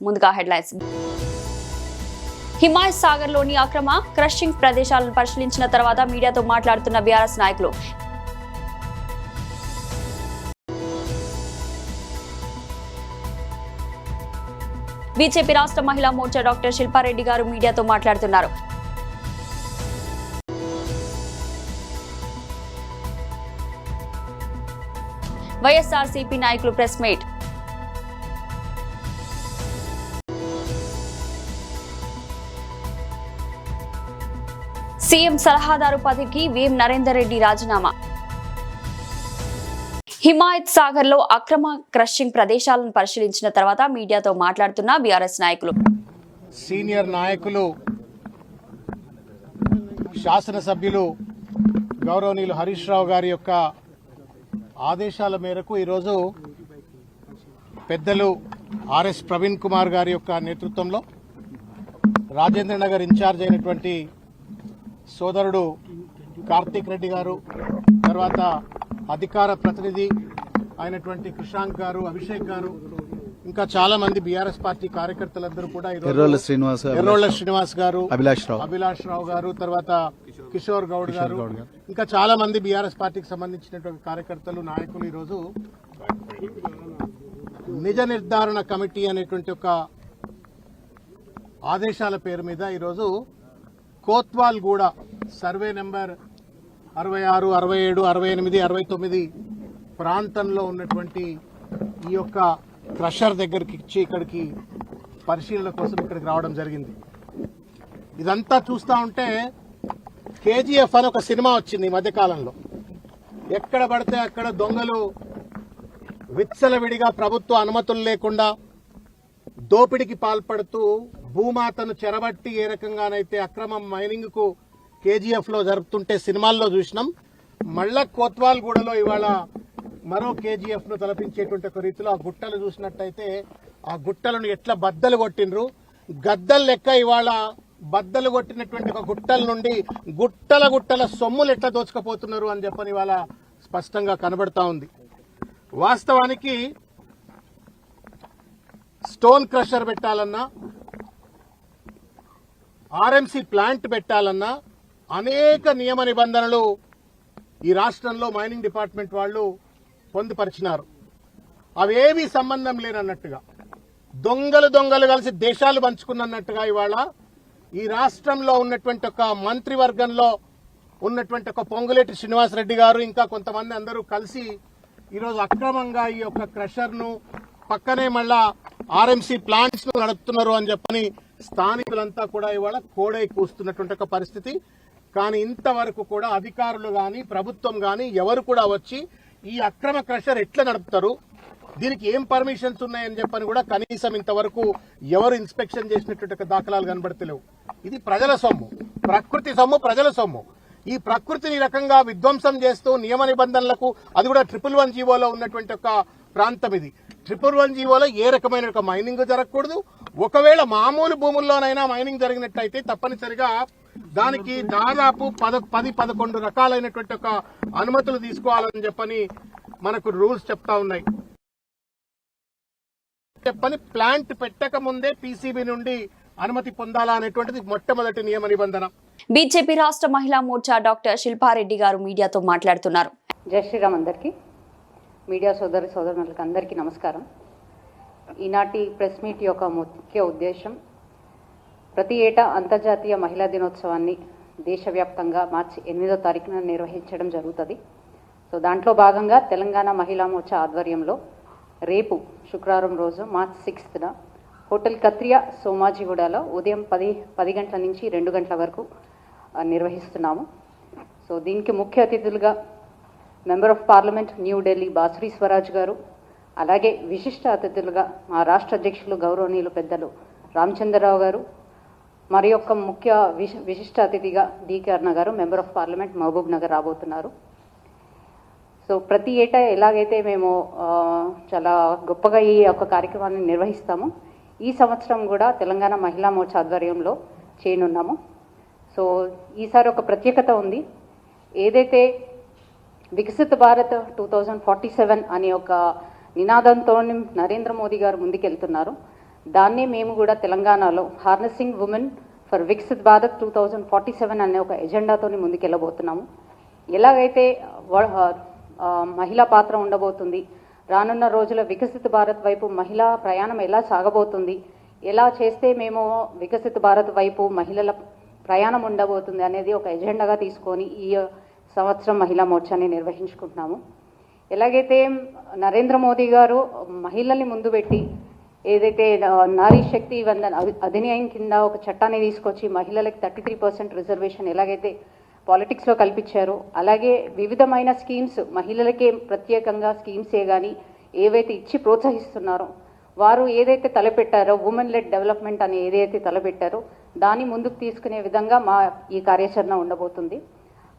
ముందుగా హెడ్లైన్స్. హిమాయత్ సాగర్ లోని అక్రమ క్రషింగ్ ప్రదేశాలను పరిశీలించిన తర్వాత మీడియాతో మాట్లాడుతున్న బీఆర్ఎస్ నాయకులు. బీజేపీ రాష్ట్ర మహిళా మోర్చా డాక్టర్ శిల్పారెడ్డి గారు మీడియాతో మాట్లాడుతున్నారు. వైఎస్ఆర్సీపీ నాయకులు ప్రెస్ మీట్. సీఎం సలహాదారు పదవికి వేం నరేందర్ రెడ్డి రాజీనామా. హిమాయత్ సాగర్ లో అక్రమ క్రషింగ్ ప్రదేశాలను పరిశీలించిన తర్వాత మీడియాతో మాట్లాడుతున్న బీఆర్ఎస్ నాయకులు. సీనియర్ నాయకులు, శాసనసభ్యులు గౌరవనీయులు హరీష్ రావు గారి యొక్క ఆదేశాల మేరకు ఈరోజు పెద్దలు ఆర్ఎస్ ప్రవీణ్ కుమార్ గారి యొక్క నేతృత్వంలో రాజేంద్రనగర్ ఇన్ఛార్జ్ అయినటువంటి సోదరుడు కార్తీక్ రెడ్డి గారు, తర్వాత అధికార ప్రతినిధి అయినటువంటి కృషాంక్ గారు, అభిషేక్ గారు, ఇంకా చాలా మంది బీఆర్ఎస్ పార్టీ కార్యకర్తలందరూ కూడా ఎర్రోళ్ల శ్రీనివాస్ గారు, అభిలాష్ రావు గారు, తర్వాత కిషోర్ గౌడ్ గారు, ఇంకా చాలా మంది బీఆర్ఎస్ పార్టీకి సంబంధించినటువంటి కార్యకర్తలు, నాయకులు ఈరోజు నిజ నిర్ధారణ కమిటీ అనేటువంటి ఒక ఆదేశాల పేరు మీద ఈరోజు కోత్వాల్ గూడ సర్వే నెంబర్ 66, 67, 68, 69 ప్రాంతంలో ఉన్నటువంటి ఈ యొక్క క్రషర్ దగ్గరికి ఇచ్చి ఇక్కడికి పరిశీలన కోసం ఇక్కడికి రావడం జరిగింది. ఇదంతా చూస్తూ ఉంటే కేజీఎఫ్ అని ఒక సినిమా వచ్చింది ఈ మధ్యకాలంలో. ఎక్కడ పడితే అక్కడ దొంగలు విచ్చలవిడిగా ప్రభుత్వ అనుమతులు లేకుండా దోపిడికి పాల్పడుతూ భూమాతను చెరబట్టి ఏ రకంగానైతే అక్రమ మైనింగ్ కు కేజీఎఫ్ లో జరుపుతుంటే సినిమాల్లో చూసినాం. మళ్ళా కోత్వాల్ గూడలో ఇవాళ మరో కేజీఎఫ్ ను తలపించేటువంటి ఒక రీతిలో ఆ గుట్టలు చూసినట్టయితే ఆ గుట్టలను ఎట్లా బద్దలు కొట్టినరు, గద్దలు లెక్క ఇవాళ బద్దలు కొట్టినటువంటి ఒక గుట్టల నుండి గుట్టల సొమ్ములు ఎట్లా దోచుకపోతున్నారు అని చెప్పని ఇవాళ స్పష్టంగా కనబడతా ఉంది. వాస్తవానికి స్టోన్ క్రషర్ పెట్టాలన్నా, ఆర్ఎంసీ ప్లాంట్ పెట్టాలన్నా అనేక నియమ నిబంధనలు ఈ రాష్ట్రంలో మైనింగ్ డిపార్ట్మెంట్ వాళ్ళు పొందుపరిచినారు. అవేమీ సంబంధం లేనన్నట్టుగా దొంగలు కలిసి దేశాలు పంచుకున్నట్టుగా ఇవాళ ఈ రాష్ట్రంలో ఉన్నటువంటి ఒక మంత్రివర్గంలో ఉన్నటువంటి ఒక పొంగులేటి శ్రీనివాసరెడ్డి గారు, ఇంకా కొంతమంది అందరూ కలిసి ఈరోజు అక్రమంగా ఈ యొక్క క్రషర్ ను పక్కనే మళ్ళా ఆర్ఎంసీ ప్లాంట్స్ ను నడుపుతున్నారు అని చెప్పని స్థానికులంతా కూడా ఇవాళ కోడై కూస్తున్నటువంటి ఒక పరిస్థితి. కానీ ఇంతవరకు కూడా అధికారులు గాని ప్రభుత్వం గాని ఎవరు కూడా వచ్చి ఈ అక్రమ క్రషర్ ఎట్లా నడుపుతారు, దీనికి ఏం పర్మిషన్స్ ఉన్నాయని చెప్పని కూడా కనీసం ఇంతవరకు ఎవరు ఇన్స్పెక్షన్ చేసినటువంటి దాఖలాలు కనబడతలేవు. ఇది ప్రజల సొమ్ము, ప్రకృతి సొమ్ము, ప్రజల సొమ్ము. ఈ ప్రకృతిని రకంగా విధ్వంసం చేస్తూ నియమ నిబంధనలకు, అది కూడా 111 జీవోలో ఉన్నటువంటి ఒక ప్రాంతం ఇది. 111 జీవోలో ఏ రకమైన ఒక మైనింగ్ జరగకూడదు. ఒకవేళ మామూలు భూముల్లోనైనా మైనింగ్ జరిగినట్టయితే తప్పనిసరిగా దానికి దాదాపు 10-11 రకాలైనటువంటి ఒక అనుమతులు తీసుకోవాలని చెప్పని మనకు రూల్స్ చెప్తా ఉన్నాయి. చెప్పని ప్లాంట్ పెట్టక ముందే పీసీబీ నుండి అనుమతి పొందాలా అనేటువంటిది మొట్టమొదటి నియమ నిబంధన. బీజేపీ రాష్ట్ర మహిళా మోర్చా డాక్టర్ శిల్పారెడ్డి గారు మీడియాతో మాట్లాడుతున్నారు. జై శ్రీరామ్. అందరికీ, మీడియా సోదరులకు అందరికీ నమస్కారం. ఈనాటి ప్రెస్ మీట్ యొక్క ముఖ్య ఉద్దేశం, ప్రతి ఏటా అంతర్జాతీయ మహిళా దినోత్సవాన్ని దేశవ్యాప్తంగా మార్చి 8వ తారీఖున నిర్వహించడం జరుగుతుంది. సో దాంట్లో భాగంగా తెలంగాణ మహిళా మోర్చా ఆధ్వర్యంలో రేపు శుక్రవారం రోజు మార్చి 6న హోటల్ కత్రియా సోమాజిగూడలో ఉదయం 10 గంటల నుంచి 2 గంటల వరకు నిర్వహిస్తున్నాము. సో దీనికి ముఖ్య అతిథులుగా member of parliament New Delhi Bansuri Swaraj గారు, అలాగే విశిష్ట అతిథులుగా మా రాష్ట్ర అధ్యక్షులు గౌరవనీయులు పెద్దలు రామచంద్రరావు గారు, మరి యొక్క ముఖ్య విశిష్ట అతిథిగా డికే అరుణ గారు, member of parliament Mahbubnagar రాబోతున్నారు. సో ప్రతి ఏటా ఎలాగైతే మేము చాలా గొప్పగా ఈ యొక్క కార్యక్రమాన్ని నిర్వహిస్తాము, ఈ సంవత్సరం కూడా తెలంగాణ మహిళా మోర్చా ఆధ్వర్యంలో చేయనున్నాము. సో ఈసారి ఒక ప్రత్యేకత ఉంది. ఏదైతే వికసిత భారత్ 2047 అనే ఒక నినాదంతో నరేంద్ర మోదీ గారు ముందుకెళ్తున్నారు, దాన్నే మేము కూడా తెలంగాణలో harnessing women for Viksit Bharat 2047 అనే ఒక ఎజెండాతోని ముందుకెళ్ళబోతున్నాము. ఎలాగైతే మహిళా పాత్ర ఉండబోతుంది, రానున్న రోజుల వికసిత్ భారత్ వైపు మహిళా ప్రయాణం ఎలా సాగబోతుంది, ఎలా చేస్తే మేము వికసిత్ భారత్ వైపు మహిళల ప్రయాణం ఉండబోతుంది అనేది ఒక ఎజెండాగా తీసుకొని ఈ సంవత్సరం మహిళా మోర్చాని నిర్వహించుకుంటున్నాము. ఎలాగైతే నరేంద్ర మోదీ గారు మహిళల్ని ముందు పెట్టి ఏదైతే నారీ శక్తి వందన్ అధినియం కింద ఒక చట్టాన్ని తీసుకొచ్చి మహిళలకు 33% రిజర్వేషన్ ఎలాగైతే పాలిటిక్స్లో కల్పించారో, అలాగే వివిధమైన స్కీమ్స్ మహిళలకే ప్రత్యేకంగా స్కీమ్సే కానీ ఏవైతే ఇచ్చి ప్రోత్సహిస్తున్నారో, వారు ఏదైతే తలపెట్టారో ఉమెన్ లెడ్ డెవలప్మెంట్ అని ఏదైతే తలపెట్టారో దాన్ని ముందుకు తీసుకునే విధంగా మా ఈ కార్యాచరణ ఉండబోతుంది.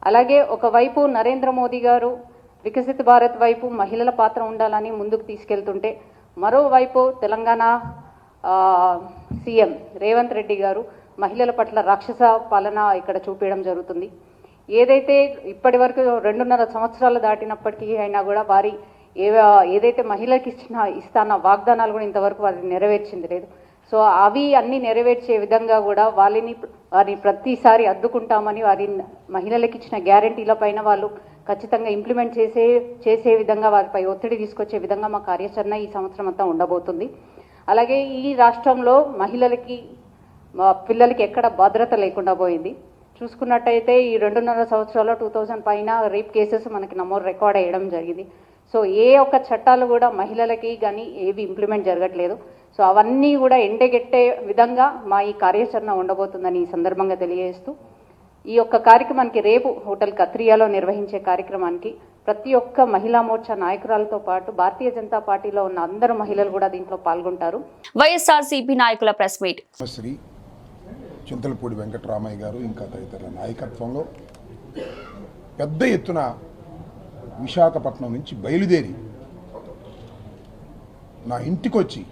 అలాగే ఒకవైపు నరేంద్ర మోదీ గారు వికసిత భారత్ వైపు మహిళల పాత్ర ఉండాలని ముందుకు తీసుకెళ్తుంటే, మరోవైపు తెలంగాణ సీఎం రేవంత్ రెడ్డి గారు మహిళల పట్ల రాక్షస పాలన ఇక్కడ చూపించడం జరుగుతుంది. ఏదైతే ఇప్పటి వరకు 2.5 సంవత్సరాలు దాటినప్పటికీ అయినా కూడా వారి ఏదైతే మహిళలకు ఇస్తాన్న వాగ్దానాలు కూడా ఇంతవరకు వారిని నెరవేర్చింది లేదు. సో అవి అన్ని నెరవేర్చే విధంగా కూడా వారిని ప్రతిసారి అద్దుకుంటామని వారి మహిళలకు ఇచ్చిన గ్యారంటీల పైన వాళ్ళు ఖచ్చితంగా ఇంప్లిమెంట్ చేసే విధంగా వారిపై ఒత్తిడి తీసుకొచ్చే విధంగా మా కార్యాచరణ ఈ సంవత్సరం అంతా ఉండబోతుంది. అలాగే ఈ రాష్ట్రంలో మహిళలకి పిల్లలకి ఎక్కడ భద్రత లేకుండా పోయింది. చూసుకున్నట్టయితే ఈ 2.5 సంవత్సరాల్లో 2000 పైన రేప్ కేసెస్ మనకి రికార్డ్ అయ్యడం జరిగింది. సో ఏ ఒక్క చట్టాలు కూడా మహిళలకి కానీ ఏవి ఇంప్లిమెంట్ జరగట్లేదు. సో అవన్నీ కూడా ఎండగెట్టే విధంగా మా ఈ కార్యాచరణ ఉండబోతుందని ఈ సందర్భంగా తెలియజేస్తూ, ఈ యొక్క కార్యక్రమానికి రేపు హోటల్ కత్రియాలో నిర్వహించే కార్యక్రమానికి ప్రతి ఒక్క మహిళా మోర్చా నాయకురాలతో పాటు భారతీయ జనతా పార్టీలో ఉన్న అందరు మహిళలు కూడా దీంట్లో పాల్గొంటారు. వైఎస్ఆర్సీపీ నాయకుల ప్రెస్ మీట్. శ్రీ చింతలపూడి వెంకటరామయ్య గారు ఇంకా తదితరుల నాయకత్వంలో పెద్ద ఎత్తున విశాఖపట్నం నుంచి బయలుదేరి నా ఇంటికొచ్చి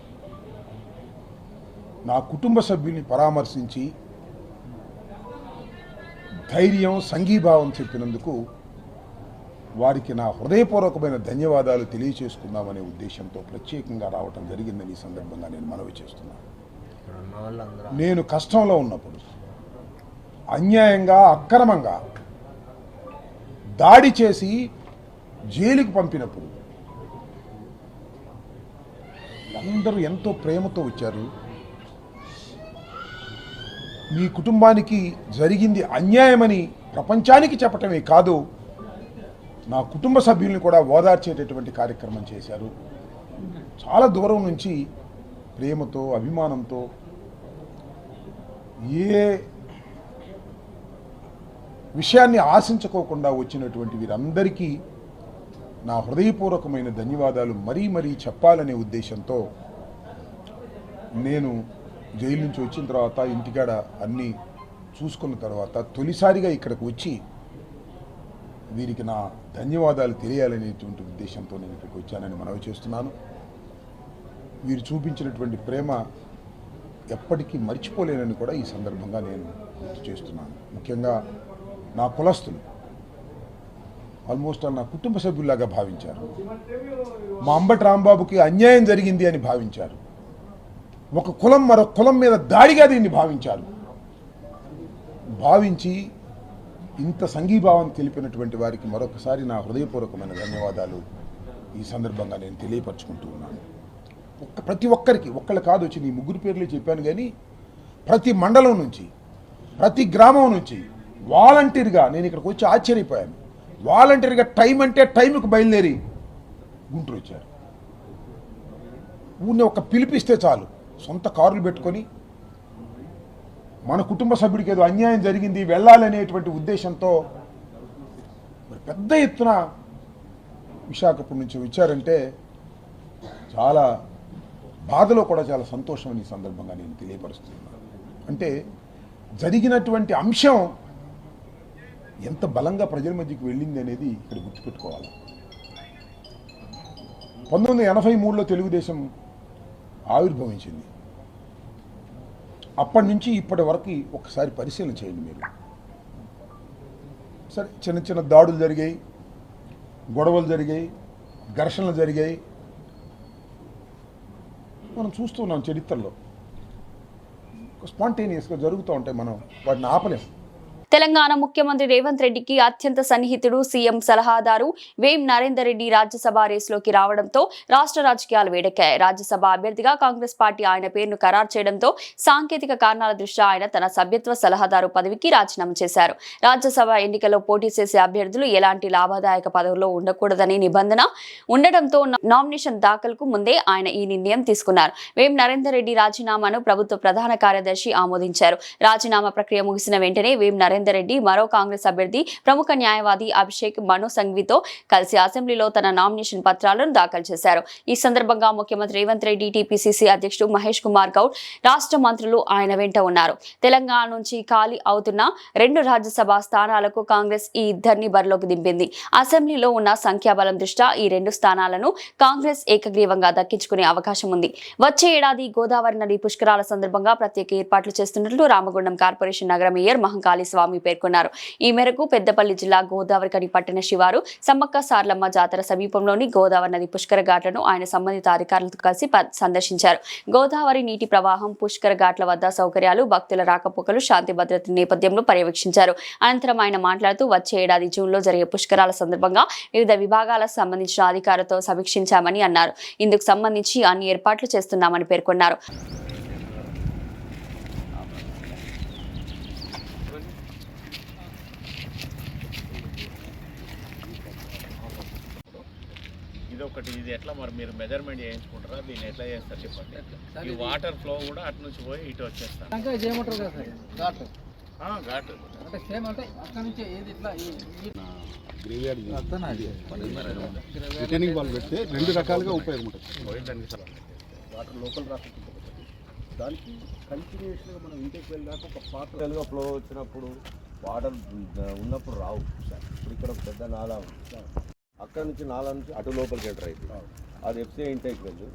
నా కుటుంబ సభ్యుల్ని పరామర్శించి ధైర్యం సంఘీభావం చెప్పినందుకు వారికి నా హృదయపూర్వకమైన ధన్యవాదాలు తెలియచేసుకుందామనే ఉద్దేశంతో ప్రత్యేకంగా రావటం జరిగిందని ఈ సందర్భంగా నేను మనవి చేస్తున్నాను. నేను కష్టంలో ఉన్నప్పుడు అన్యాయంగా అక్రమంగా దాడి చేసి జైలుకు పంపినప్పుడు అందరూ ఎంతో ప్రేమతో వచ్చారు. మీ కుటుంబానికి జరిగింది అన్యాయమని ప్రపంచానికి చెప్పటమే కాదు, నా కుటుంబ సభ్యుల్ని కూడా ఓదార్చేటటువంటి కార్యక్రమం చేశారు. చాలా దూరం నుంచి ప్రేమతో అభిమానంతో ఏ విషయాన్ని ఆశించుకోకుండా వచ్చినటువంటి వీరందరికీ నా హృదయపూర్వకమైన ధన్యవాదాలు మరీ మరీ చెప్పాలనే ఉద్దేశంతో నేను జైలు నుంచి వచ్చిన తర్వాత ఇంటికాడ అన్నీ చూసుకున్న తర్వాత తొలిసారిగా ఇక్కడికి వచ్చి వీరికి నా ధన్యవాదాలు తెలియాలనేటువంటి ఉద్దేశంతో నేను ఇక్కడికి వచ్చానని మనవి చేస్తున్నాను. వీరు చూపించినటువంటి ప్రేమ ఎప్పటికీ మర్చిపోలేనని కూడా ఈ సందర్భంగా నేను గుర్తు చేస్తున్నాను. ముఖ్యంగా నా కులస్తులు ఆల్మోస్ట్ నా కుటుంబ సభ్యుల్లాగా భావించారు. మా అంబటి రాంబాబుకి అన్యాయం జరిగింది అని భావించారు. ఒక కులం మరొక కులం మీద దాడిగా దీన్ని భావించి ఇంత సంఘీభావం తెలిపినటువంటి వారికి మరొకసారి నా హృదయపూర్వకమైన ధన్యవాదాలు ఈ సందర్భంగా నేను తెలియపరచుకుంటూ ఉన్నాను. ప్రతి ఒక్కరికి ఒక్కళ్ళు కాదు వచ్చి నీ ముగ్గురు పేర్లు చెప్పాను, కానీ ప్రతి మండలం నుంచి ప్రతి గ్రామం నుంచి వాలంటీర్గా నేను ఇక్కడికి వచ్చి ఆశ్చర్యపోయాను. వాలంటీర్గా టైం అంటే టైంకి బయలుదేరి గుంటూరు వచ్చారు. ఊరిని ఒక పిలిపిస్తే చాలు సొంత కారులు పెట్టుకొని మన కుటుంబ సభ్యుడికి ఏదో అన్యాయం జరిగింది వెళ్ళాలనేటువంటి ఉద్దేశంతో మరి పెద్ద ఎత్తున విశాఖపట్నం నుంచి వచ్చారంటే చాలా బాధలో కూడా చాలా సంతోషం అని ఈ సందర్భంగా నేను తెలియపరుస్తున్నాను. అంటే జరిగినటువంటి అంశం ఎంత బలంగా ప్రజల మధ్యకి వెళ్ళింది అనేది ఇక్కడ గుర్తుపెట్టుకోవాలి. 1983లో తెలుగుదేశం ఆవిర్భవించింది. అప్పటి నుంచి ఇప్పటి వరకు ఒకసారి పరిశీలన చేయండి మీరు. సరే, చిన్న చిన్న దాడులు జరిగాయి, గొడవలు జరిగాయి, ఘర్షణలు జరిగాయి, మనం చూస్తున్నాం చరిత్రలో. స్పాంటేనియస్గా జరుగుతూ ఉంటాయి, మనం వాటిని ఆపలేం. తెలంగాణ ముఖ్యమంత్రి రేవంత్ రెడ్డికి అత్యంత సన్నిహితుడు సీఎం సలహాదారు వేం నరేందర్ రెడ్డి రాజ్యసభ రేసులోకి రావడంతో రాష్ట్ర రాజకీయాలు వేడెక్కాయి. రాజ్యసభ అభ్యర్థిగా కాంగ్రెస్ పార్టీ ఆయన పేరును ఖరారు చేయడంతో సాంకేతిక కారణాల దృష్ట్యా ఆయన తన సభ్యత్వ సలహాదారు పదవికి రాజీనామా చేశారు. రాజ్యసభ ఎన్నికల్లో పోటీ చేసే అభ్యర్థులు ఎలాంటి లాభదాయక పదవుల్లో ఉండకూడదనే నిబంధన ఉండడంతో నామినేషన్ దాఖలుకు ముందే ఆయన ఈ నిర్ణయం తీసుకున్నారు. వేం నరేందర్ రెడ్డి రాజీనామాను ప్రభుత్వ ప్రధాన కార్యదర్శి ఆమోదించారు. రాజీనామా ప్రక్రియ ముగిసిన వెంటనే వేం నరేందర్ రెడ్డి మరో కాంగ్రెస్ అభ్యర్థి ప్రముఖ న్యాయవాది అభిషేక్ మను సంఘవితో కలిసి అసెంబ్లీలో తన నామినేషన్ పత్రాలను దాఖలు చేశారు. ఈ సందర్భంగా ముఖ్యమంత్రి రేవంత్ రెడ్డి, టీపీసీసీ అధ్యక్షుడు మహేష్ కుమార్ గౌడ్, రాష్ట్ర మంత్రులు ఆయన వెంట ఉన్నారు. తెలంగాణ నుంచి ఖాళీ అవుతున్న 2 రాజ్యసభ స్థానాలకు కాంగ్రెస్ ఈ ఇద్దరిని బరిలోకి దింపింది. అసెంబ్లీలో ఉన్న సంఖ్యాబలం దృష్ట్యా ఈ 2 స్థానాలను కాంగ్రెస్ ఏకగ్రీవంగా దక్కించుకునే అవకాశం ఉంది. వచ్చే ఏడాది గోదావరి నది పుష్కరాల సందర్భంగా ప్రత్యేక ఏర్పాట్లు చేస్తున్నట్లు రామగుండం కార్పొరేషన్ నగర మేయర్ మహంకాళి స్వామి పేర్కొన్నారు. ఈ మేరకు పెద్దపల్లి జిల్లా గోదావరికని పట్టణ శివారు సమ్మక్క సార్లమ్మ జాతర సమీపంలోని గోదావరి నది పుష్కర ఘాట్లను ఆయన సంబంధిత అధికారులతో కలిసి సందర్శించారు. గోదావరి నీటి ప్రవాహం, పుష్కర ఘాట్ల వద్ద సౌకర్యాలు, భక్తుల రాకపోకలు, శాంతి భద్రత నేపథ్యంలో పర్యవేక్షించారు. అనంతరం ఆయన మాట్లాడుతూ వచ్చే ఏడాది జూన్లో జరిగే పుష్కరాల సందర్భంగా వివిధ విభాగాలకు సంబంధించిన అధికారులతో సమీక్షించామని అన్నారు. ఇందుకు సంబంధించి అన్ని ఏర్పాట్లు చేస్తున్నామని పేర్కొన్నారు. ఇది ఎట్లా మరి మీరు మెజర్మెంట్ చేయించుకుంటారా, దీన్ని ఎట్లా చేస్తారు చెప్పండి. ఈ వాటర్ ఫ్లో కూడా అటు నుంచి పోయి ఇటు వచ్చేస్తారు. ఘాటు అంటే సేమ్ అంటే అక్కడ నుంచి ఏది ఇట్లా రిటర్నింగ్ వాల్ పెడితే 2 రకాలుగా ఉపయోగం ఉంటుంది. వాటర్ లోకల్ రాకపోతే దానికి కంటిన్యూస్గా మనం ఇంటికి వెళ్ళాక ఒక పాత్రలుగా ఫ్లో వచ్చినప్పుడు వాటర్ ఉన్నప్పుడు రావు సార్. ఇప్పుడు ఇక్కడ ఒక పెద్ద నాలా ఉంది సార్, అక్కడ నుంచి నాలా నుంచి అటు లోపలికి ఎంటర్ అవుతుంది. అది ఎఫ్సీఐ ఇంటేక్ వెళ్ళు,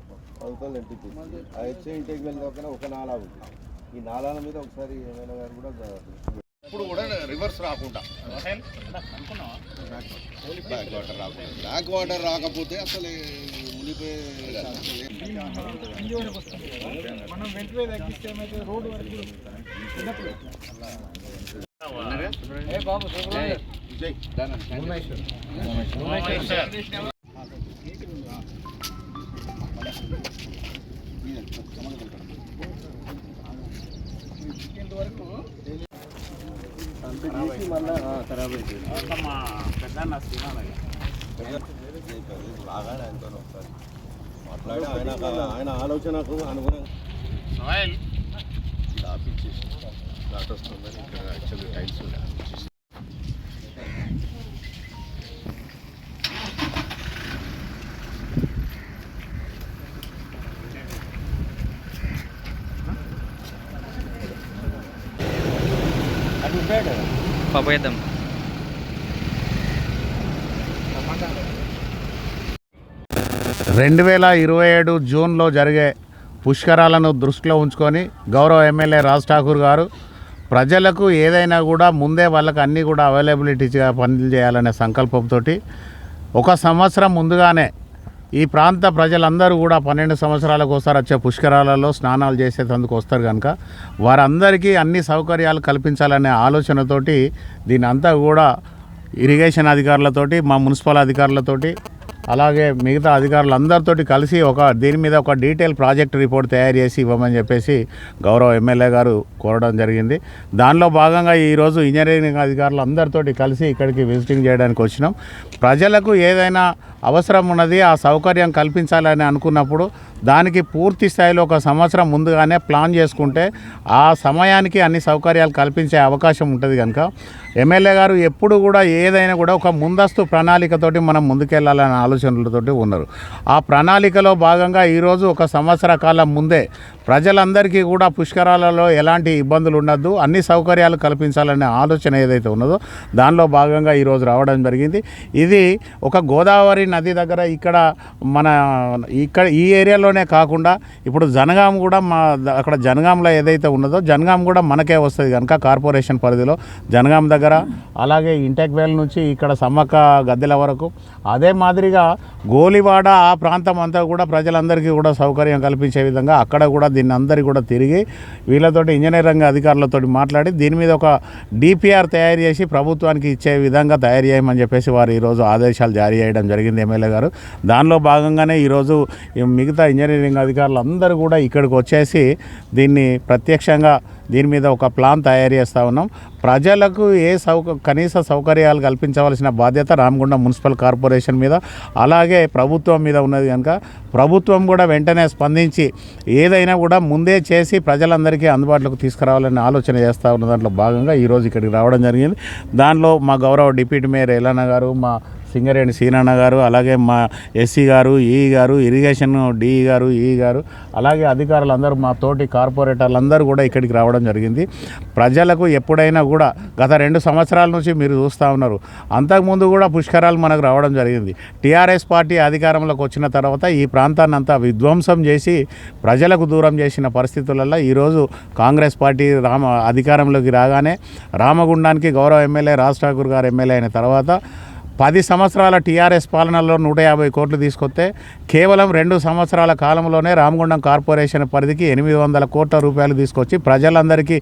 అవతల ఎంపీపీ. ఆ ఎఫ్సీఐ ఇంటేక్ వెళ్ళి కాకుండా ఒక నాలా ఉంది. ఈ నాలాల మీద ఒకసారి ఏమైనా గారు కూడా ఇప్పుడు కూడా రివర్స్ రాకుండా బ్లాక్ వాటర్ రాకపోతే అసలు మునిపోయే మాట్లాడి ఆయన ఆలోచనకు అనుగుణంగా ఆపిచ్చేసి ఘాట్ వస్తుందని ఇక్కడ యాక్చువల్లీ టైల్స్ పప్పేద్దాం. 2027 జూన్లో జరిగే పుష్కరాలను దృష్టిలో ఉంచుకొని గౌరవ ఎమ్మెల్యే రాజ్ ఠాకూర్ గారు ప్రజలకు ఏదైనా కూడా ముందే వాళ్ళకి అన్నీ కూడా అవైలబిలిటీగా పనులు చేయాలనే సంకల్పంతో 1 సంవత్సరం ముందుగానే ఈ ప్రాంత ప్రజలందరూ కూడా 12 సంవత్సరాలకు ఒకసారి వచ్చే పుష్కరాలలో స్నానాలు చేసేందుకు వస్తారు కనుక వారందరికీ అన్ని సౌకర్యాలు కల్పించాలనే ఆలోచనతోటి దీని అంతా కూడా ఇరిగేషన్ అధికారులతోటి, మా మున్సిపల్ అధికారులతోటి, అలాగే మిగతా అధికారులందరితోటి కలిసి దీని మీద ఒక డీటెయిల్ ప్రాజెక్ట్ రిపోర్ట్ తయారు చేసి ఇవ్వమని చెప్పేసి గౌరవ ఎమ్మెల్యే గారు కోరడం జరిగింది. దానిలో భాగంగా ఈరోజు ఇంజనీరింగ్ అధికారులు అందరితోటి కలిసి ఇక్కడికి విజిటింగ్ చేయడానికి వచ్చినాం. ప్రజలకు ఏదైనా అవసరం ఉన్నది, ఆ సౌకర్యం కల్పించాలని అనుకున్నప్పుడు దానికి పూర్తి స్థాయిలో 1 సంవత్సరం ముందుగానే ప్లాన్ చేసుకుంటే ఆ సమయానికి అన్ని సౌకర్యాలు కల్పించే అవకాశం ఉంటుంది. కనుక ఎమ్మెల్యే గారు ఎప్పుడు కూడా ఏదైనా కూడా ఒక ముందస్తు ప్రణాళికతోటి మనం ముందుకెళ్లాలనే ఆలోచనలతోటి ఉన్నారు. ఆ ప్రణాళికలో భాగంగా ఈరోజు 1 సంవత్సర కాలం ముందే ప్రజలందరికీ కూడా పుష్కరాలలో ఎలాంటి ఇబ్బందులు ఉండద్దు, అన్ని సౌకర్యాలు కల్పించాలనే ఆలోచన ఏదైతే ఉన్నదో దానిలో భాగంగా ఈరోజు రావడం జరిగింది. ఇది ఒక గోదావరి నది దగ్గర ఇక్కడ ఈ ఏరియాలోనే కాకుండా ఇప్పుడు జనగాం కూడా అక్కడ జనగాంలో ఏదైతే ఉన్నదో జనగాం కూడా మనకే వస్తుంది కనుక కార్పొరేషన్ పరిధిలో జనగాం దగ్గర, అలాగే ఇంటెక్ వేల్ నుంచి ఇక్కడ సమ్మక్క గద్దెల వరకు, అదే మాదిరిగా గోలివాడ ఆ ప్రాంతం అంతా కూడా ప్రజలందరికీ కూడా సౌకర్యం కల్పించే విధంగా అక్కడ కూడా దీన్ని అందరికీ కూడా తిరిగి వీళ్ళతోటి ఇంజనీరింగ్ అధికారులతో మాట్లాడి దీని మీద ఒక డిపిఆర్ తయారు చేసి ప్రభుత్వానికి ఇచ్చే విధంగా తయారు చేయమని చెప్పేసి వారు ఈరోజు ఆదేశాలు జారీ చేయడం జరిగింది ఎమ్మెల్యే గారు. దానిలో భాగంగానే ఈరోజు మిగతా ఇంజనీరింగ్ అధికారులు అందరూ కూడా ఇక్కడికి వచ్చేసి దీన్ని ప్రత్యక్షంగా దీని మీద ఒక ప్లాన్ తయారు చేస్తూ ఉన్నాం. ప్రజలకు కనీస సౌకర్యాలు కల్పించవలసిన బాధ్యత రామగుండం మున్సిపల్ కార్పొరేషన్ మీద అలాగే ప్రభుత్వం మీద ఉన్నది కనుక ప్రభుత్వం కూడా వెంటనే స్పందించి ఏదైనా కూడా ముందే చేసి ప్రజలందరికీ అందుబాటులోకి తీసుకురావాలని ఆలోచన చేస్తూ ఉన్న దాంట్లో భాగంగా ఈరోజు ఇక్కడికి రావడం జరిగింది. దానిలో మా గౌరవ డిప్యూటీ మేయర్ ఎల్లన్న గారు, మా సింగరేణి సీనన్న గారు, అలాగే మా ఎస్సీ గారు, ఈఈ గారు, ఇరిగేషన్ డిఈ గారు, ఈఈ గారు, అలాగే అధికారులందరూ మా తోటి కార్పొరేటర్లందరూ కూడా ఇక్కడికి రావడం జరిగింది. ప్రజలకు ఎప్పుడైనా కూడా గత 2 సంవత్సరాల నుంచి మీరు చూస్తూ ఉన్నారు, అంతకుముందు కూడా పుష్కరాలు మనకు రావడం జరిగింది. టీఆర్ఎస్ పార్టీ అధికారంలోకి వచ్చిన తర్వాత ఈ ప్రాంతాన్ని అంతా విధ్వంసం చేసి ప్రజలకు దూరం చేసిన పరిస్థితులలో ఈరోజు కాంగ్రెస్ పార్టీ అధికారంలోకి రాగానే రామగుండానికి గౌరవ ఎమ్మెల్యే రాజ్ ఠాకూర్ గారు ఎమ్మెల్యే అయిన తర్వాత 10 సంవత్సరాల టీఆర్ఎస్ పాలనలో 150 కోట్లు తీసుకొస్తే కేవలం 2 సంవత్సరాల కాలంలోనే రామగుండం కార్పొరేషన్ పరిధికి 800 కోట్ల రూపాయలు తీసుకొచ్చి ప్రజలందరికీ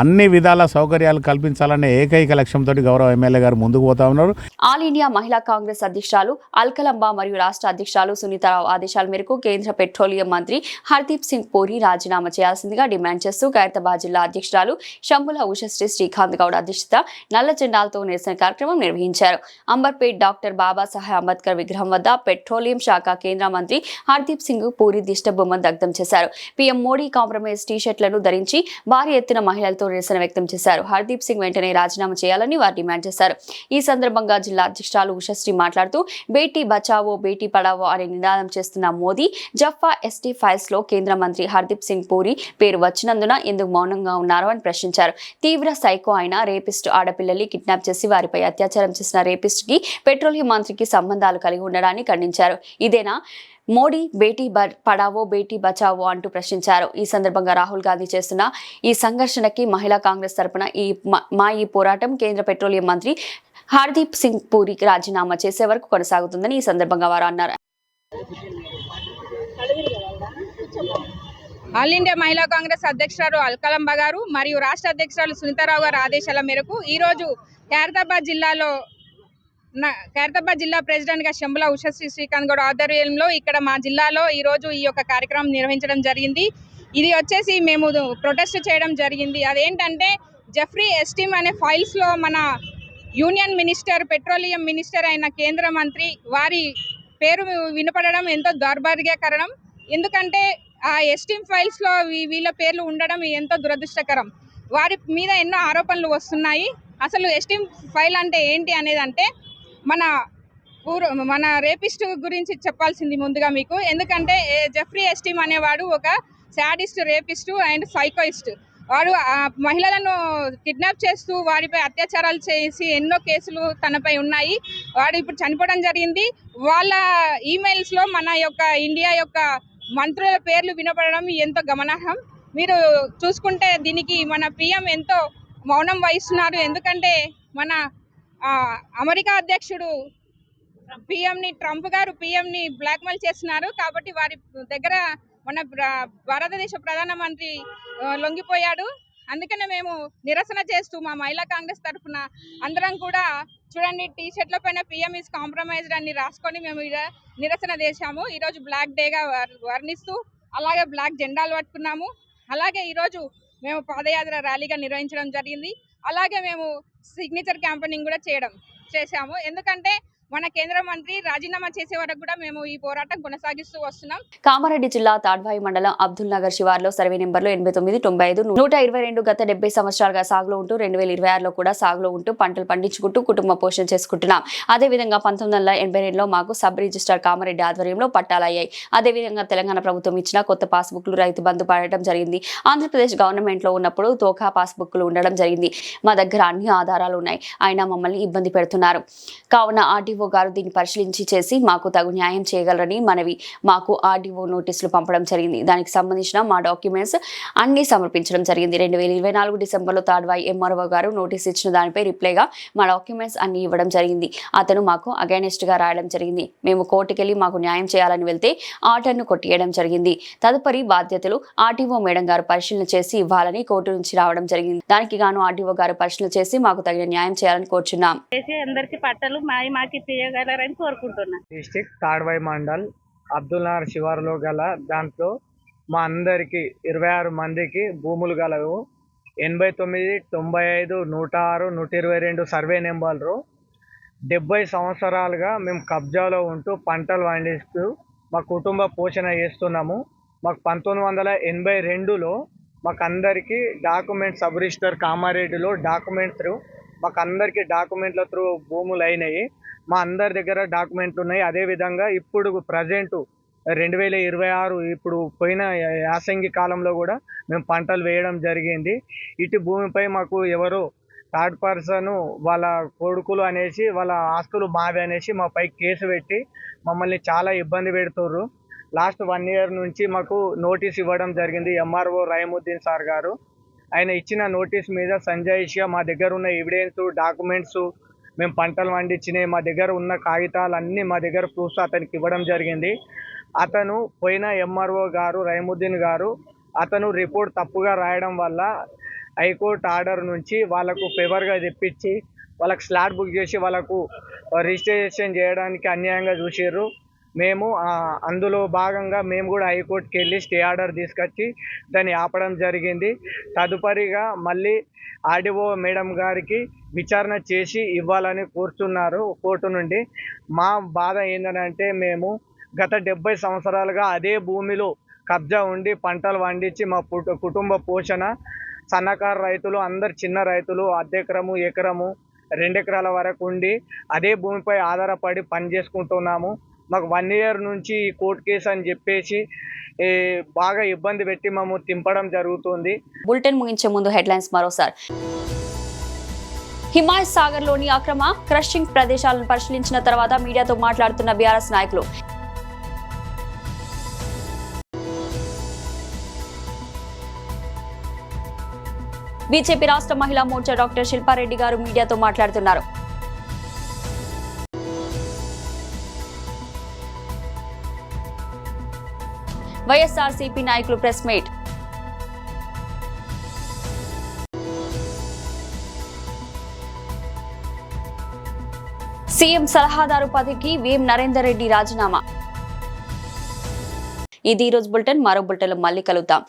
అన్ని విధాల సౌకర్యాలు కల్పించాలనే ఏకైక లక్ష్యంతో గౌరవ ఎమ్మెల్యే గారు ముందుకు పోతా ఉన్నారు. ఆల్ ఇండియా మహిళా కాంగ్రెస్ అధ్యక్షురాలు అల్కలంబ మరియు రాష్ట్ర అధ్యక్షురాలు సునీతారావు ఆదేశాల మేరకు కేంద్ర పెట్రోలియం మంత్రి హర్దీప్ సింగ్ పూరి రాజీనామా చేయాల్సిందిగా డిమాండ్ చేస్తూ ఖైరతాబాద్ జిల్లా అధ్యక్షురాలు శంభుల ఉషశ్రీ శ్రీకాంత్ గౌడ్ అధ్యక్షత నల్ల జెండాలతో నిరసన కార్యక్రమం నిర్వహించారు. అంబర్పేట్ డాక్టర్ బాబాసాహెబ్ అంబేద్కర్ విగ్రహం వద్ద పెట్రోలియం శాఖ కేంద్ర మంత్రి హర్దీప్ సింగ్ పూరి దిష్టబొమ్మను దగ్ధం చేశారు. పీఎం మోడీ కాంప్రమైజ్ టీ-షర్ట్లను ధరించి భారీ ఎత్తున మహిళలతో నిరసన వ్యక్తం చేశారు. హర్దీప్ సింగ్ వెంటనే రాజీనామా చేయాలని వారు డిమాండ్ చేశారు. ఈ సందర్భంగా జిల్లా అధ్యక్షురాలు ఉషశ్రీ మాట్లాడుతూ బేటీ బచావో బేటీ పడావో అనే నినాదం చేస్తున్న మోదీ జఫా ఎస్టీ ఫైల్స్ లో కేంద్ర మంత్రి హర్దీప్ సింగ్ పూరి పేరు వచ్చినందున ఎందుకు మౌనంగా ఉన్నారు అని ప్రశ్నించారు. తీవ్ర సైకో అయిన రేపిస్ట్ ఆడపిల్లల్ని కిడ్నాప్ చేసి వారిపై అత్యాచారం చేసిన రేపిస్ట్ కి పెట్రోలియం మంత్రికి సంబంధాలు కలిగి ఉండడాన్ని ఖండించారు. ఇదేనా మోడీ బేటీ పడావో బేటీ బచావో అంటూ ప్రశ్నించారు. ఈ సందర్భంగా రాహుల్ గాంధీ చేస్తున్న ఈ సంఘర్షణకి మహిళా కాంగ్రెస్ తరపున ఈ పోరాటం కేంద్ర పెట్రోలియం మంత్రి హర్దీప్ సింగ్ పూరికి రాజీనామా చేసే వరకు కొనసాగుతుందని ఈ సందర్భంగా వారు అన్నారు. ఆల్ ఇండియా మహిళా కాంగ్రెస్ అధ్యక్షురాలు అల్కలంబ గారు మరియు రాష్ట్ర అధ్యక్షురాలు సునీతారావు గారు ఆదేశాల మేరకు ఈరోజు ఖైరతాబాద్ జిల్లా ప్రెసిడెంట్గా శంభుల ఉషశ్రీ శ్రీకాంత్ గౌడ్ ఆధ్వర్యంలో ఇక్కడ మా జిల్లాలో ఈరోజు ఈ యొక్క కార్యక్రమం నిర్వహించడం జరిగింది. ఇది వచ్చేసి మేము ప్రొటెస్ట్ చేయడం జరిగింది. అదేంటంటే జెఫ్రీ ఎస్టీమ్ అనే ఫైల్స్లో మన యూనియన్ మినిస్టర్ పెట్రోలియం మినిస్టర్ అయిన కేంద్ర మంత్రి వారి పేరు వినపడడం ఎంతో దౌర్భాగ్యకరం. ఎందుకంటే ఆ ఎస్టీమ్ ఫైల్స్లో వీళ్ళ పేర్లు ఉండడం ఎంతో దురదృష్టకరం. వారి మీద ఎన్నో ఆరోపణలు వస్తున్నాయి. అసలు ఎస్టీమ్ ఫైల్ అంటే ఏంటి అనేది అంటే మన రేపిస్ట్ గురించి చెప్పాల్సింది ముందుగా మీకు. ఎందుకంటే జెఫ్రీ ఎస్టీమ్ అనేవాడు ఒక శాడిస్ట్, రేపిస్ట్ అండ్ సైకోయిస్ట్. వాడు మహిళలను కిడ్నాప్ చేస్తూ వారిపై అత్యాచారాలు చేసి ఎన్నో కేసులు తనపై ఉన్నాయి. వాడు ఇప్పుడు చనిపోవడం జరిగింది. వాళ్ళ ఈమెయిల్స్లో మన యొక్క ఇండియా యొక్క మంత్రుల పేర్లు వినపడడం ఎంతో గమనార్హం. మీరు చూసుకుంటే దీనికి మన పిఎం ఎంతో మౌనం వహిస్తున్నారు. ఎందుకంటే మన అమెరికా అధ్యక్షుడు ట్రంప్ గారు పిఎంని బ్లాక్మెయిల్ చేస్తున్నారు. కాబట్టి వారి దగ్గర మన భారతదేశ ప్రధానమంత్రి లొంగిపోయాడు. అందుకనే మేము నిరసన చేస్తూ మా మహిళా కాంగ్రెస్ తరఫున అందరం కూడా చూడండి టీ-షర్ట్ల పైన పిఎం ఈజ్ కాంప్రమైజ్డ్ అని రాసుకొని మేము నిరసన చేశాము. ఈరోజు బ్లాక్ డేగా వర్ణిస్తూ అలాగే బ్లాక్ జెండాలు పట్టుకున్నాము. అలాగే ఈరోజు మేము పాదయాత్ర ర్యాలీగా నిర్వహించడం జరిగింది. అలాగే మేము సిగ్నేచర్ క్యాంపెయినింగ్ కూడా చేశాము. ఎందుకంటే మన కేంద్ర మంత్రి రాజీనామా చేసే వరకు కూడా మేము ఈ పోరాటం కొనసాగిస్తూ వస్తున్నాం. కామారెడ్డి జిల్లా తాడ్వాయి మండలం అబ్దుల్ నగర్ శివార్లో సర్వే నెంబర్లు 89, 95, 122 గత 70 సంవత్సరాలుగా సాగులో ఉంటూ 2026లో కూడా సాగులో ఉంటూ పంటలు పండించుకుంటూ కుటుంబ పోషణ చేసుకుంటున్నాం. అదేవిధంగా 1982లో మాకు సబ్ రిజిస్ట్రార్ కామారెడ్డి ఆధ్వర్యంలో పట్టాలయ్యాయి. అదేవిధంగా తెలంగాణ ప్రభుత్వం ఇచ్చిన కొత్త పాస్బుక్లు రైతు బంధు పడటం జరిగింది. ఆంధ్రప్రదేశ్ గవర్నమెంట్లో ఉన్నప్పుడు తోకా పాస్బుక్లు ఉండడం జరిగింది. మా దగ్గర అన్ని ఆధారాలు ఉన్నాయి, అయినా మమ్మల్ని ఇబ్బంది పెడుతున్నారు. కావున ఆర్డీఓ ఆర్డీఓ గారు దీన్ని పరిశీలించి చేసి మాకు తగు న్యాయం చేయగలరని మనవి. మాకు ఆర్డీఓ నోటీసులు పంపడం జరిగింది. దానికి సంబంధించిన మా డాక్యుమెంట్స్ అన్ని సమర్పించడం జరిగింది. 2024 డిసెంబర్లో తాడ్వాయి ఎంఆర్ఓ గారు నోటీస్ ఇచ్చిన దానిపై రిప్లైగా మా డాక్యుమెంట్స్ అన్ని ఇవ్వడం జరిగింది. అతను మాకు అగైనెస్ట్ గా రాయడం జరిగింది. మేము కోర్టుకెళ్లి మాకు న్యాయం చేయాలని వెళ్తే ఆర్డర్ను కొట్టియడం జరిగింది. తదుపరి బాధ్యతలు ఆర్డీఓ మేడం గారు పరిశీలన చేసి ఇవ్వాలని కోర్టు నుంచి రావడం జరిగింది. దానికి గాను ఆర్డీఓ గారు పరిశీలన చేసి మాకు తగిన న్యాయం చేయాలని కోరుచున్నాం. అందరికి పట్టలు మాకి తీయగలరని కోరుకుంటున్నా. డిస్టిక్ తాడ్వాయి మండల్ అబ్దుల్నార్ శివారులో గల దాంట్లో మా అందరికి 26 మందికి భూములు గలవు. 89, 95, 106, 122 సర్వే నెంబర్లు. 70 సంవత్సరాలుగా మేము కబ్జాలో ఉంటూ పంటలు పండిస్తూ మా కుటుంబ పోషణ చేస్తున్నాము. మాకు 1982లో మాకు అందరికీ డాక్యుమెంట్ సబ్ రిజిస్టర్ కామారెడ్డిలో డాక్యుమెంట్ త్రూ మాకు అందరికీ డాక్యుమెంట్ల త్రూ భూములు అయినాయి. మా అందరి దగ్గర డాక్యుమెంట్లు ఉన్నాయి. అదేవిధంగా ఇప్పుడు ప్రజెంట్ 2026 ఇప్పుడు పోయిన యాసంగి కాలంలో కూడా మేము పంటలు వేయడం జరిగింది. ఇటు భూమిపై మాకు ఎవరో థర్డ్ పర్సన్ వాళ్ళ కొడుకులు అనేసి వాళ్ళ ఆస్తులు మావి అనేసి మా పై కేసు పెట్టి మమ్మల్ని చాలా ఇబ్బంది పెడుతుర్రు. లాస్ట్ 1 year నుంచి మాకు నోటీస్ ఇవ్వడం జరిగింది ఎంఆర్ఓ రైముద్దీన్ సార్ గారు. ఆయన ఇచ్చిన నోటీస్ మీద సంజయ్షియా మా దగ్గర ఉన్న ఎవిడెన్స్ డాక్యుమెంట్స్ మేము పంటలు పండించినాయి మా దగ్గర ఉన్న కాగితాలు అన్నీ మా దగ్గర ప్రూఫ్స్ అతనికి ఇవ్వడం జరిగింది. అతను పోయిన ఎంఆర్ఓ గారు రైముద్దీన్ గారు అతను రిపోర్ట్ తప్పుగా రాయడం వల్ల హైకోర్టు ఆర్డర్ నుంచి వాళ్ళకు ఫేవర్గా తెప్పించి వాళ్ళకు స్లాట్ బుక్ చేసి వాళ్ళకు రిజిస్ట్రేషన్ చేయడానికి అన్యాయంగా చూసారు. మేము అందులో భాగంగా మేము కూడా హైకోర్టుకి వెళ్ళి స్టే ఆర్డర్ తీసుకొచ్చి దాన్ని ఆపడం జరిగింది. తదుపరిగా మళ్ళీ ఆర్డీఓ మేడం గారికి విచారణ చేసి ఇవ్వాలని కోరుతున్నారు కోర్టు నుండి. మా బాధ ఏంటంటే మేము గత 70 సంవత్సరాలుగా అదే భూమిలో కబ్జా ఉండి పంటలు పండించి మా కుటుంబ పోషణ సన్నకారు రైతులు అందరు చిన్న రైతులు అర్ధెకరము ఎకరము 2 ఎకరాల వరకు ఉండి అదే భూమిపై ఆధారపడి పని చేసుకుంటున్నాము. మాకు 1 year నుంచి ఈ కోర్టు కేసు అని చెప్పేసి బాగా ఇబ్బంది పెట్టి మేము తింపడం జరుగుతుంది. బులెటిన్ ముగించే ముందు హెడ్లైన్స్ మరోసారి. హిమాయత్ సాగర్ లోని అక్రమ క్రషింగ్ ప్రదేశాలను పరిశీలించిన తర్వాత మీడియాతో మాట్లాడుతున్న బీఆర్ఎస్ నాయకులు. బీజేపీ రాష్ట్ర మహిళా మోర్చా డాక్టర్ శిల్పారెడ్డి గారు మీడియాతో మాట్లాడుతున్నారు. వైఎస్ఆర్సీపీ నాయకులు ప్రెస్ మీట్. సీఎం సలహాదారు పదవికి వేం నరేందర్ రెడ్డి రాజీనామా. ఇది ఈ రోజు బులెటిన్. మరో బులెటిన్లో మళ్ళీ కలుద్దాం.